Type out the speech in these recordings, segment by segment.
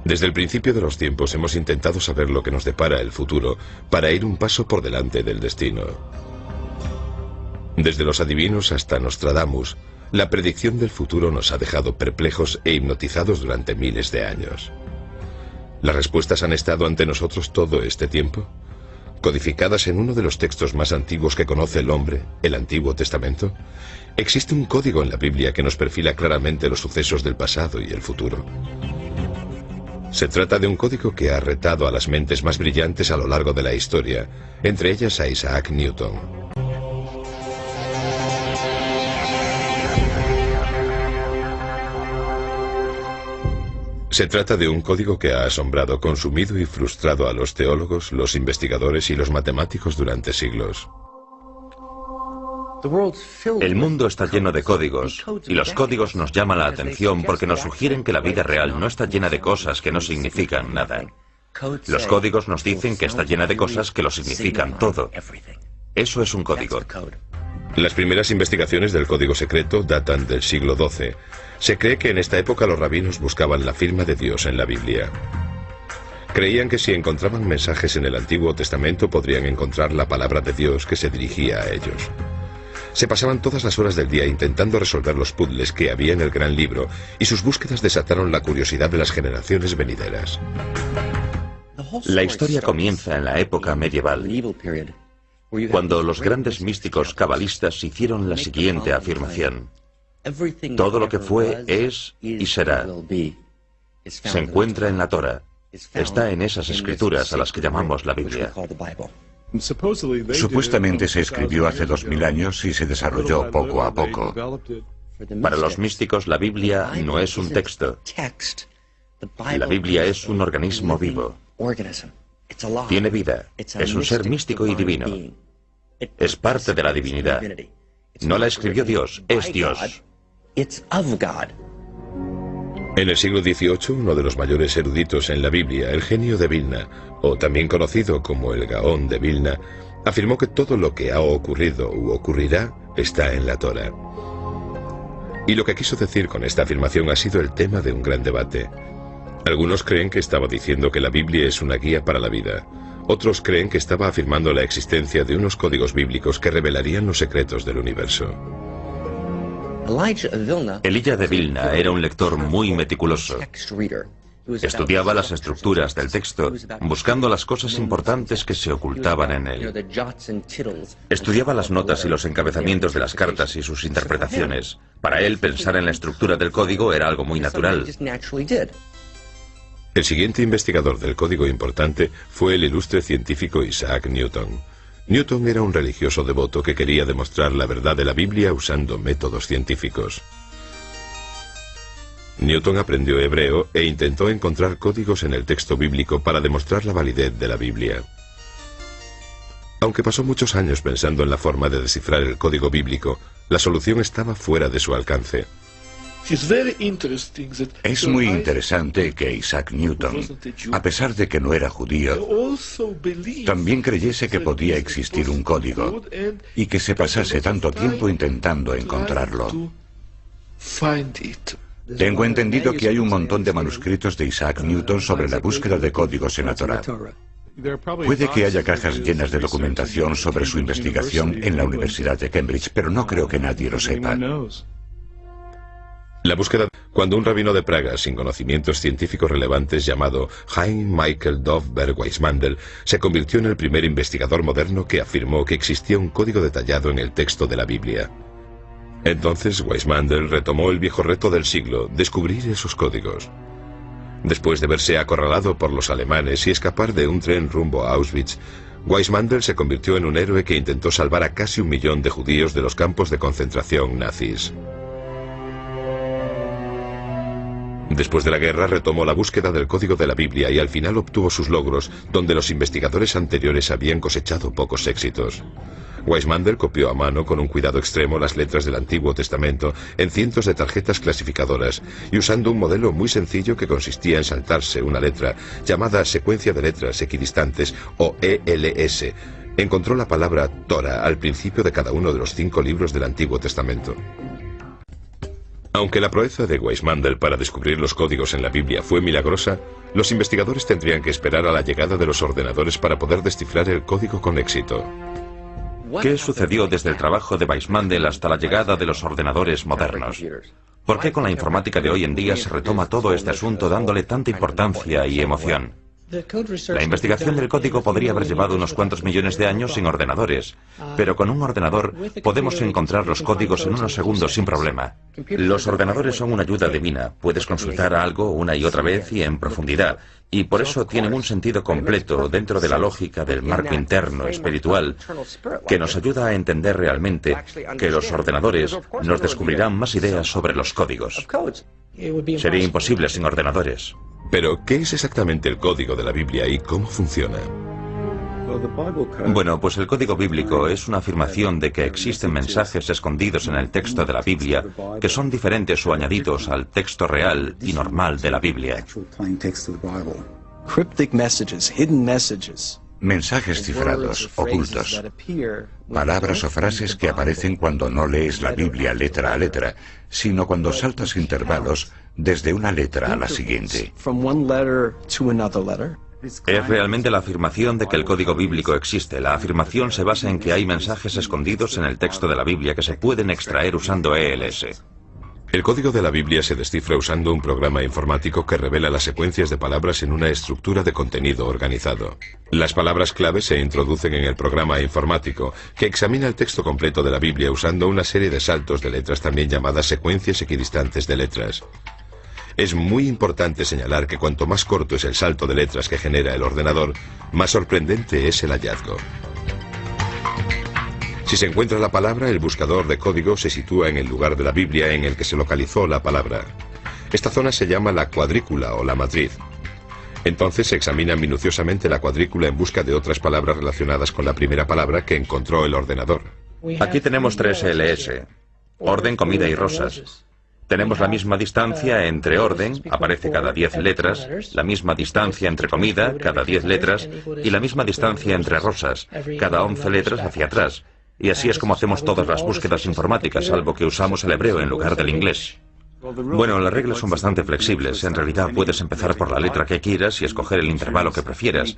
Desde el principio de los tiempos hemos intentado saber lo que nos depara el futuro para ir un paso por delante del destino. Desde los adivinos hasta Nostradamus, la predicción del futuro nos ha dejado perplejos e hipnotizados durante miles de años. ¿Las respuestas han estado ante nosotros todo este tiempo? ¿Codificadas en uno de los textos más antiguos que conoce el hombre, el Antiguo Testamento? ¿Existe un código en la Biblia que nos perfila claramente los sucesos del pasado y el futuro? Se trata de un código que ha retado a las mentes más brillantes a lo largo de la historia, entre ellas a Isaac Newton. Se trata de un código que ha asombrado, consumido y frustrado a los teólogos, los investigadores y los matemáticos durante siglos. El mundo está lleno de códigos, y los códigos nos llaman la atención porque nos sugieren que la vida real no está llena de cosas que no significan nada. Los códigos nos dicen que está llena de cosas que lo significan todo. Eso es un código. Las primeras investigaciones del código secreto datan del siglo XII. Se cree que en esta época los rabinos buscaban la firma de Dios en la Biblia. Creían que si encontraban mensajes en el Antiguo Testamento podrían encontrar la palabra de Dios que se dirigía a ellos. Se pasaban todas las horas del día intentando resolver los puzzles que había en el gran libro, y sus búsquedas desataron la curiosidad de las generaciones venideras. La historia comienza en la época medieval, cuando los grandes místicos cabalistas hicieron la siguiente afirmación: todo lo que fue, es y será. Se encuentra en la Torá. Está en esas escrituras a las que llamamos la Biblia. Supuestamente se escribió hace 2000 años y se desarrolló poco a poco. Para los místicos, la Biblia no es un texto. La Biblia es un organismo vivo. Tiene vida. Es un ser místico y divino. Es parte de la divinidad. No la escribió Dios, es Dios. En el siglo XVIII, uno de los mayores eruditos en la Biblia, el genio de Vilna, o también conocido como el Gaón de Vilna, afirmó que todo lo que ha ocurrido u ocurrirá está en la Torá. Y lo que quiso decir con esta afirmación ha sido el tema de un gran debate. Algunos creen que estaba diciendo que la Biblia es una guía para la vida. Otros creen que estaba afirmando la existencia de unos códigos bíblicos que revelarían los secretos del universo. Elijah de Vilna era un lector muy meticuloso. Estudiaba las estructuras del texto, buscando las cosas importantes que se ocultaban en él. Estudiaba las notas y los encabezamientos de las cartas y sus interpretaciones. Para él, pensar en la estructura del código era algo muy natural. El siguiente investigador del código importante fue el ilustre científico Isaac Newton. Newton era un religioso devoto que quería demostrar la verdad de la Biblia usando métodos científicos. Newton aprendió hebreo e intentó encontrar códigos en el texto bíblico para demostrar la validez de la Biblia. Aunque pasó muchos años pensando en la forma de descifrar el código bíblico, la solución estaba fuera de su alcance. Es muy interesante que Isaac Newton, a pesar de que no era judío, también creyese que podía existir un código y que se pasase tanto tiempo intentando encontrarlo. Tengo entendido que hay un montón de manuscritos de Isaac Newton sobre la búsqueda de códigos en la Torá. Puede que haya cajas llenas de documentación sobre su investigación en la Universidad de Cambridge, pero no creo que nadie lo sepa. La búsqueda, cuando un rabino de Praga sin conocimientos científicos relevantes llamado Hein Michael Dovberg Weissmandel se convirtió en el primer investigador moderno que afirmó que existía un código detallado en el texto de la Biblia. Entonces Weissmandel retomó el viejo reto del siglo, descubrir esos códigos. Después de verse acorralado por los alemanes y escapar de un tren rumbo a Auschwitz, Weissmandel se convirtió en un héroe que intentó salvar a casi 1 millón de judíos de los campos de concentración nazis. Después de la guerra retomó la búsqueda del código de la Biblia y al final obtuvo sus logros, donde los investigadores anteriores habían cosechado pocos éxitos. Weissmandel copió a mano con un cuidado extremo las letras del Antiguo Testamento en cientos de tarjetas clasificadoras y usando un modelo muy sencillo que consistía en saltarse una letra, llamada secuencia de letras equidistantes o ELS, encontró la palabra Torah al principio de cada uno de los 5 libros del Antiguo Testamento. Aunque la proeza de Weissmandl para descubrir los códigos en la Biblia fue milagrosa, los investigadores tendrían que esperar a la llegada de los ordenadores para poder descifrar el código con éxito. ¿Qué sucedió desde el trabajo de Weissmandl hasta la llegada de los ordenadores modernos? ¿Por qué con la informática de hoy en día se retoma todo este asunto dándole tanta importancia y emoción? La investigación del código podría haber llevado unos cuantos millones de años sin ordenadores, pero con un ordenador podemos encontrar los códigos en unos segundos sin problema. Los ordenadores son una ayuda divina, puedes consultar algo una y otra vez y en profundidad, y por eso tienen un sentido completo dentro de la lógica del marco interno espiritual que nos ayuda a entender realmente que los ordenadores nos descubrirán más ideas sobre los códigos. Sería imposible sin ordenadores. Pero, ¿qué es exactamente el código de la Biblia y cómo funciona? Bueno, pues el código bíblico es una afirmación de que existen mensajes escondidos en el texto de la Biblia que son diferentes o añadidos al texto real y normal de la Biblia. Mensajes cifrados, ocultos. Palabras o frases que aparecen cuando no lees la Biblia letra a letra, sino cuando saltas intervalos desde una letra a la siguiente. Es realmente la afirmación de que el código bíblico existe. La afirmación se basa en que hay mensajes escondidos en el texto de la Biblia que se pueden extraer usando ELS. El código de la Biblia se descifra usando un programa informático que revela las secuencias de palabras en una estructura de contenido organizado. Las palabras clave se introducen en el programa informático, que examina el texto completo de la Biblia usando una serie de saltos de letras también llamadas secuencias equidistantes de letras. Es muy importante señalar que cuanto más corto es el salto de letras que genera el ordenador, más sorprendente es el hallazgo. Si se encuentra la palabra, el buscador de código se sitúa en el lugar de la Biblia en el que se localizó la palabra. Esta zona se llama la cuadrícula o la matriz. Entonces se examina minuciosamente la cuadrícula en busca de otras palabras relacionadas con la primera palabra que encontró el ordenador. Aquí tenemos 3 ELS: orden, comida y rosas. Tenemos la misma distancia entre orden, aparece cada 10 letras, la misma distancia entre comida, cada 10 letras, y la misma distancia entre rosas, cada 11 letras hacia atrás. Y así es como hacemos todas las búsquedas informáticas, salvo que usamos el hebreo en lugar del inglés. Bueno, las reglas son bastante flexibles. En realidad puedes empezar por la letra que quieras y escoger el intervalo que prefieras.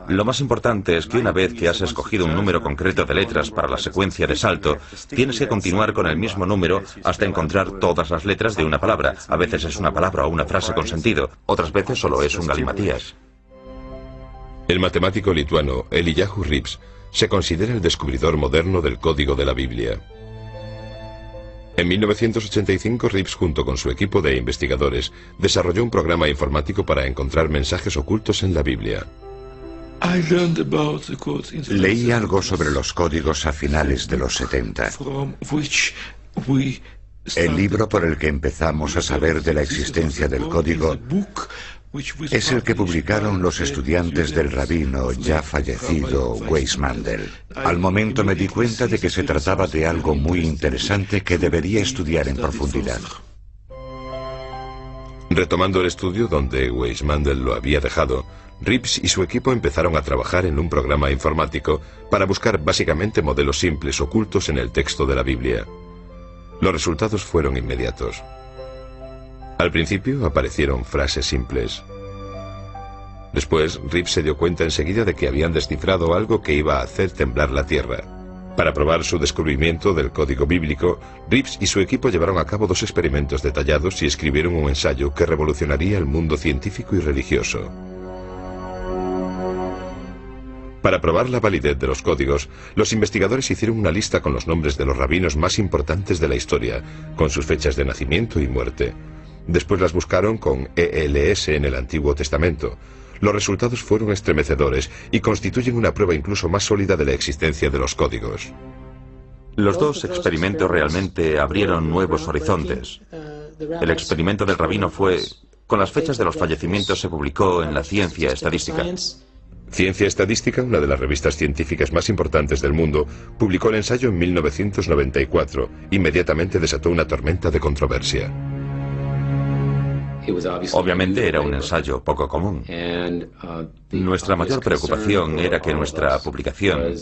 Lo más importante es que una vez que has escogido un número concreto de letras para la secuencia de salto, tienes que continuar con el mismo número hasta encontrar todas las letras de una palabra. A veces es una palabra o una frase con sentido, otras veces solo es un galimatías. El matemático lituano Eliyahu Rips se considera el descubridor moderno del código de la Biblia. En 1985, Rips, junto con su equipo de investigadores, desarrolló un programa informático para encontrar mensajes ocultos en la Biblia. Leí algo sobre los códigos a finales de los 70. El libro por el que empezamos a saber de la existencia del código es el que publicaron los estudiantes del rabino ya fallecido Weissmandl. Al momento me di cuenta de que se trataba de algo muy interesante que debería estudiar en profundidad. Retomando el estudio donde Weissmandl lo había dejado, Rips y su equipo empezaron a trabajar en un programa informático para buscar básicamente modelos simples ocultos en el texto de la Biblia. Los resultados fueron inmediatos. Al principio aparecieron frases simples. Después, Rips se dio cuenta enseguida de que habían descifrado algo que iba a hacer temblar la tierra. Para probar su descubrimiento del código bíblico, Rips y su equipo llevaron a cabo 2 experimentos detallados y escribieron un ensayo que revolucionaría el mundo científico y religioso. Para probar la validez de los códigos, los investigadores hicieron una lista con los nombres de los rabinos más importantes de la historia, con sus fechas de nacimiento y muerte. Después las buscaron con ELS en el Antiguo Testamento. Los resultados fueron estremecedores y constituyen una prueba incluso más sólida de la existencia de los códigos. Los 2 experimentos realmente abrieron nuevos horizontes. El experimento del rabino fue... Con las fechas de los fallecimientos se publicó en la Ciencia Estadística. Ciencia Estadística, una de las revistas científicas más importantes del mundo, publicó el ensayo en 1994. Inmediatamente desató una tormenta de controversia. Obviamente era un ensayo poco común. Nuestra mayor preocupación era que nuestra publicación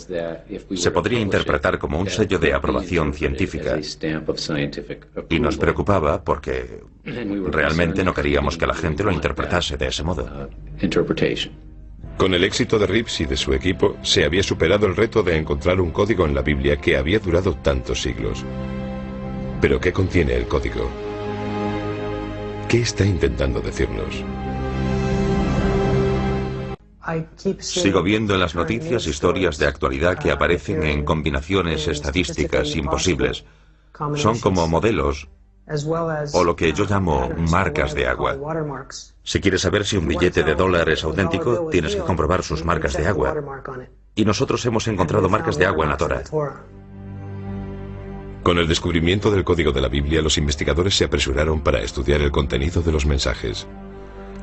se podría interpretar como un sello de aprobación científica. Y nos preocupaba porque realmente no queríamos que la gente lo interpretase de ese modo. Con el éxito de Reeves y de su equipo, se había superado el reto de encontrar un código en la Biblia que había durado tantos siglos. ¿Pero qué contiene el código? ¿Qué está intentando decirnos? Sigo viendo en las noticias historias de actualidad que aparecen en combinaciones estadísticas imposibles. Son como modelos, o lo que yo llamo marcas de agua. Si quieres saber si un billete de dólar es auténtico, tienes que comprobar sus marcas de agua. Y nosotros hemos encontrado marcas de agua en la Torá. Con el descubrimiento del código de la Biblia, los investigadores se apresuraron para estudiar el contenido de los mensajes.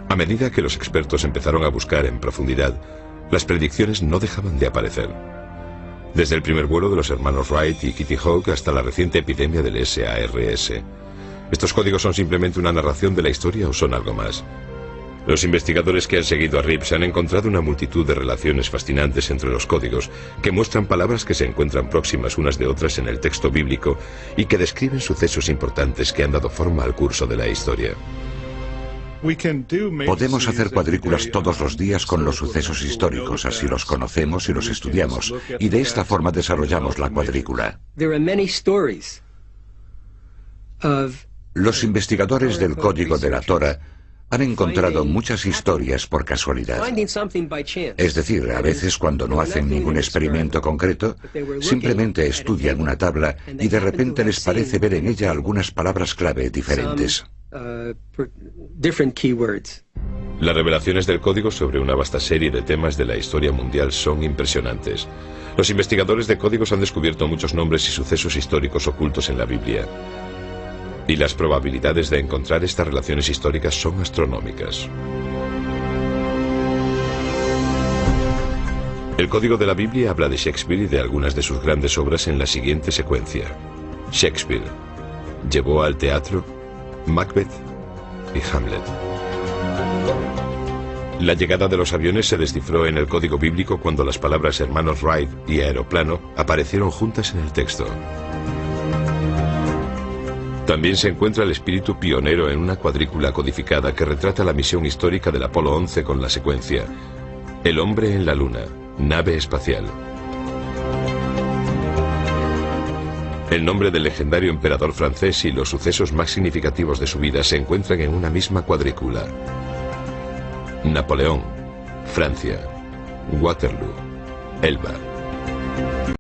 A medida que los expertos empezaron a buscar en profundidad, las predicciones no dejaban de aparecer. Desde el primer vuelo de los hermanos Wright y Kitty Hawk hasta la reciente epidemia del SARS. ¿Estos códigos son simplemente una narración de la historia o son algo más? Los investigadores que han seguido a Reeves han encontrado una multitud de relaciones fascinantes entre los códigos, que muestran palabras que se encuentran próximas unas de otras en el texto bíblico y que describen sucesos importantes que han dado forma al curso de la historia. Podemos hacer cuadrículas todos los días con los sucesos históricos, así los conocemos y los estudiamos, y de esta forma desarrollamos la cuadrícula. Los investigadores del Código de la Torá han encontrado muchas historias por casualidad. Es decir, a veces cuando no hacen ningún experimento concreto, simplemente estudian una tabla y de repente les parece ver en ella algunas palabras clave diferentes. Las revelaciones del código sobre una vasta serie de temas de la historia mundial son impresionantes. Los investigadores de códigos han descubierto muchos nombres y sucesos históricos ocultos en la Biblia. Y las probabilidades de encontrar estas relaciones históricas son astronómicas. El código de la Biblia habla de Shakespeare y de algunas de sus grandes obras en la siguiente secuencia. Shakespeare llevó al teatro Macbeth y Hamlet. La llegada de los aviones se descifró en el código bíblico cuando las palabras hermanos Wright y aeroplano aparecieron juntas en el texto. También se encuentra el espíritu pionero en una cuadrícula codificada que retrata la misión histórica del Apolo 11 con la secuencia: el hombre en la luna, nave espacial. El nombre del legendario emperador francés y los sucesos más significativos de su vida se encuentran en una misma cuadrícula: Napoleón, Francia, Waterloo, Elba.